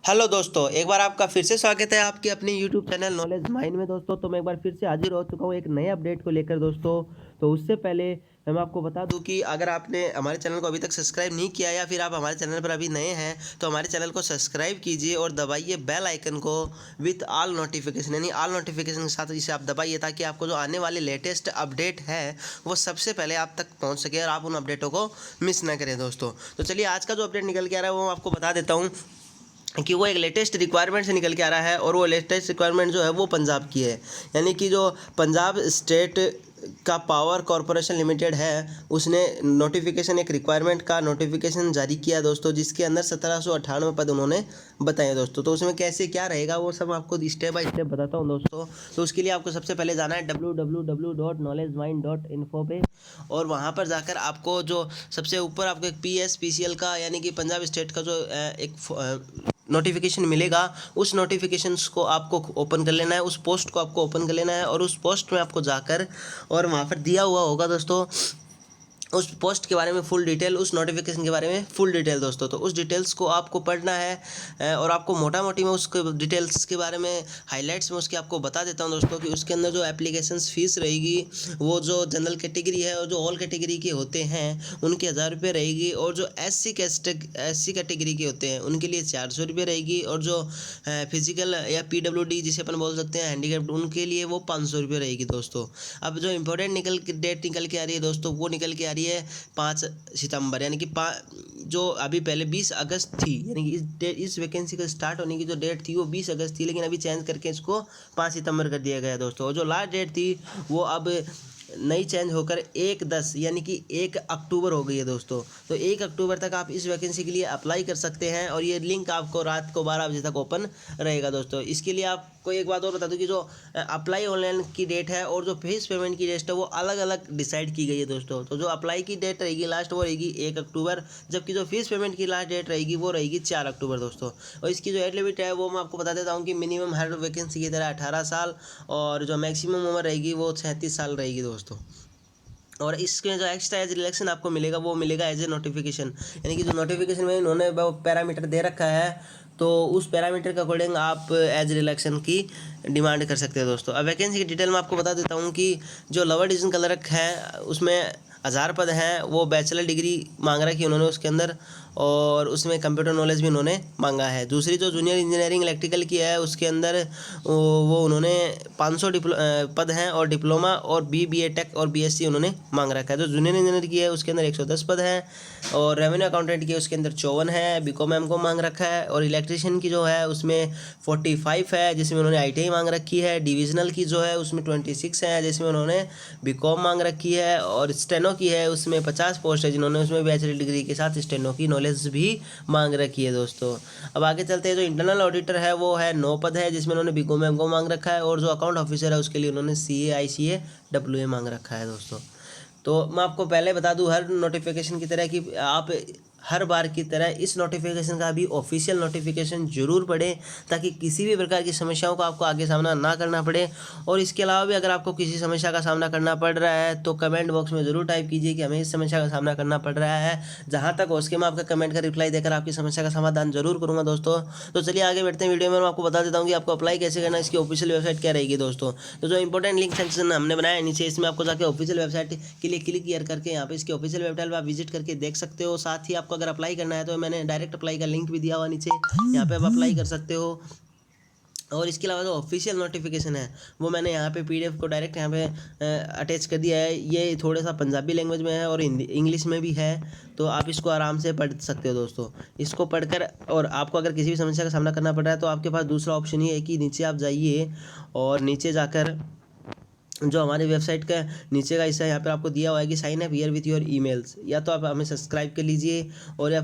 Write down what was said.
Hello दोस्तों, एक बार आपका फिर से स्वागत है आपके अपने यूट्यूब चैनल नॉलेज माइंड में। दोस्तों तो मैं एक बार फिर से हाजिर हो चुका हूँ एक नए अपडेट को लेकर। दोस्तों तो उससे पहले मैं आपको बता दूं कि अगर आपने हमारे चैनल को अभी तक सब्सक्राइब नहीं किया या फिर आप हमारे चैनल पर अभी नए हैं तो हमारे चैनल को सब्सक्राइब कीजिए और दबाइए बेल आइकन को विथ ऑल नोटिफिकेशन, यानी ऑल नोटिफिकेशन के साथ इसे आप दबाइए ताकि आपको जो आने वाले लेटेस्ट अपडेट है वो सबसे पहले आप तक पहुँच सके और आप उन अपडेटों को मिस ना करें। दोस्तों तो चलिए आज का जो अपडेट निकल के आ रहा है वो आपको बता देता हूँ कि वो एक लेटेस्ट रिक्वायरमेंट से निकल के आ रहा है और वो लेटेस्ट रिक्वायरमेंट जो है वो पंजाब की है। यानी कि जो पंजाब स्टेट का पावर कॉरपोरेशन लिमिटेड है उसने नोटिफिकेशन, एक रिक्वायरमेंट का नोटिफिकेशन जारी किया दोस्तों, जिसके अंदर 1798 पद उन्होंने बताए दोस्तों। तो उसमें कैसे क्या रहेगा वो सब आपको स्टेप बाय स्टेप बताता हूँ दोस्तों। तो उसके लिए आपको सबसे पहले जाना है www.knowledgemind.info पे और वहाँ पर जाकर आपको जो सबसे ऊपर आपको एक PSPCL का यानी कि पंजाब स्टेट का जो एक नोटिफिकेशन मिलेगा, उस नोटिफिकेशंस को आपको ओपन कर लेना है, उस पोस्ट को आपको ओपन कर लेना है और उस पोस्ट में आपको जाकर और वहाँ पर दिया हुआ होगा दोस्तों उस पोस्ट के बारे में फुल डिटेल, उस नोटिफिकेशन के बारे में फुल डिटेल दोस्तों। तो उस डिटेल्स को आपको पढ़ना है और आपको मोटा मोटी में उसके डिटेल्स के बारे में हाइलाइट्स में उसके आपको बता देता हूं दोस्तों कि उसके अंदर जो एप्लीकेशन फ़ीस रहेगी वो जो जनरल कैटेगरी है और जो ऑल कैटेगरी के होते हैं उनके 1000 रुपये रहेगी, और जो SC कैटेगरी के होते हैं उनके लिए 400 रुपये रहेगी, और जो फिजिकल या PWD जिसे अपन बोल सकते हैं हैंडीकैप्ड उनके लिए वो 500 रुपये रहेगी दोस्तों। अब जो इंपॉर्टेंट डेट निकल के आ रही है दोस्तों वो निकल के आ रही है 5 सितंबर, यानी कि जो अभी पहले 20 अगस्त थी, यानी कि इस वैकेंसी का स्टार्ट होने की जो डेट थी वो 20 अगस्त थी, लेकिन अभी चेंज करके इसको 5 सितंबर कर दिया गया दोस्तों। और जो लास्ट डेट थी वो अब नई चेंज होकर 1/10 यानी कि 1 अक्टूबर हो गई है दोस्तों। तो 1 अक्टूबर तक आप इस वैकेंसी के लिए अप्लाई कर सकते हैं और ये लिंक आपको रात को 12 बजे तक ओपन रहेगा दोस्तों। इसके लिए आपको एक बात और बता दूं कि जो अप्लाई ऑनलाइन की डेट है और जो फीस पेमेंट की डेट है वो अलग अलग डिसाइड की गई है दोस्तों। तो जो अप्लाई की डेट रहेगी लास्ट वो रहेगी 1 अक्टूबर, जबकि जो फीस पेमेंट की लास्ट डेट रहेगी वो रहेगी 4 अक्टूबर दोस्तों। और इसकी जो एज लिमिट है वो मैं आपको बता देता हूँ कि मिनिमम हर वैकेंसी की तरह 18 साल और जो मैक्सिमम उम्र रहेगी वो 37 साल रहेगी दोस्तों। और इसके जो एक्स्ट्रा एज रिलैक्सन आपको मिलेगा वो मिलेगा एज ए नोटिफिकेशन, यानी कि जो नोटिफिकेशन में इन्होंने पैरामीटर दे रखा है तो उस पैरामीटर के अकॉर्डिंग आप एज रिलैक्सन की डिमांड कर सकते हैं दोस्तों। अब वैकेंसी की डिटेल में आपको बता देता हूँ कि जो लोअर डिवीजन क्लर्क है उसमें 1000 पद हैं, वो बैचलर डिग्री मांग रखी है उन्होंने उसके अंदर, और उसमें कंप्यूटर नॉलेज भी उन्होंने मांगा है। दूसरी जो जूनियर इंजीनियरिंग इलेक्ट्रिकल की है उसके अंदर वो उन्होंने 500 पद हैं, और डिप्लोमा और BA टेक और BSc उन्होंने मांग रखा है। जो जूनियर इंजीनियर की है उसके अंदर 110 पद हैं, और रेवेन्यू अकाउंटेंट की उसके अंदर 54 है, BCom MCom मांग रखा है, और इलेक्ट्रिशियन की जो है उसमें 45 है जिसमें उन्होंने ITI मांग रखी है। डिविजनल की जो है उसमें 26 है जिसमें उन्होंने BCom मांग रखी है, और स्टेनो की है उसमें 50 पोस्ट है जिन्होंने उसमें बैचलर डिग्री के साथ स्टेनो की नॉलेज भी मांग रखी है दोस्तों। अब आगे चलते हैं। जो इंटरनल ऑडिटर है वो है 9 पद है जिसमें उन्होंने BCom MCom मांग रखा है, और जो अकाउंट ऑफिसर है उसके लिए उन्होंने CA ICA WA मांग रखा है दोस्तों। तो मैं आपको पहले बता दूं हर नोटिफिकेशन की तरह कि आप हर बार की तरह इस नोटिफिकेशन का भी ऑफिशियल नोटिफिकेशन जरूर पढ़ें ताकि किसी भी प्रकार की समस्याओं का आपको आगे सामना ना करना पड़े। और इसके अलावा भी अगर आपको किसी समस्या का सामना करना पड़ रहा है तो कमेंट बॉक्स में ज़रूर टाइप कीजिए कि हमें इस समस्या का सामना करना पड़ रहा है। जहाँ तक हो सके मैं आपका कमेंट का रिप्लाई देकर आपकी समस्या का समाधान जरूर करूँगा दोस्तों। तो चलिए आगे बढ़ते हैं वीडियो में। मैं आपको बता देता हूँ कि आपको अप्लाई कैसे करना है, इसकी ऑफिशियल वेबसाइट क्या रहेगी दोस्तों। तो जो इंपॉर्टेंट लिंक सेक्शन हमने बनाया है नीचे, इसमें आपको जाकर ऑफिशियल वेबसाइट के लिए क्लिक करके यहाँ पे इसकी ऑफिशियल वेबसाइट पर आप विजिट करके देख सकते हो। साथ ही आपको अगर अप्लाई करना है तो मैंने डायरेक्ट अप्लाई का लिंक भी दिया हुआ नीचे, यहाँ पे आप अप्लाई कर सकते हो। और इसके अलावा जो ऑफिशियल नोटिफिकेशन है वो मैंने यहाँ पे PDF को डायरेक्ट यहाँ पे अटैच कर दिया है। ये थोड़ा सा पंजाबी लैंग्वेज में है और हिंदी इंग्लिश में भी है, तो आप इसको आराम से पढ़ सकते हो दोस्तों। इसको पढ़कर और आपको अगर किसी भी समस्या का सामना करना पड़ रहा है तो आपके पास दूसरा ऑप्शन ये है कि नीचे आप जाइए और नीचे जाकर जो हमारी वेबसाइट का नीचे का हिस्सा यहाँ पर आपको दिया हुआ है कि sign up here with your emails, या तो आप हमें सब्सक्राइब कर लीजिए और या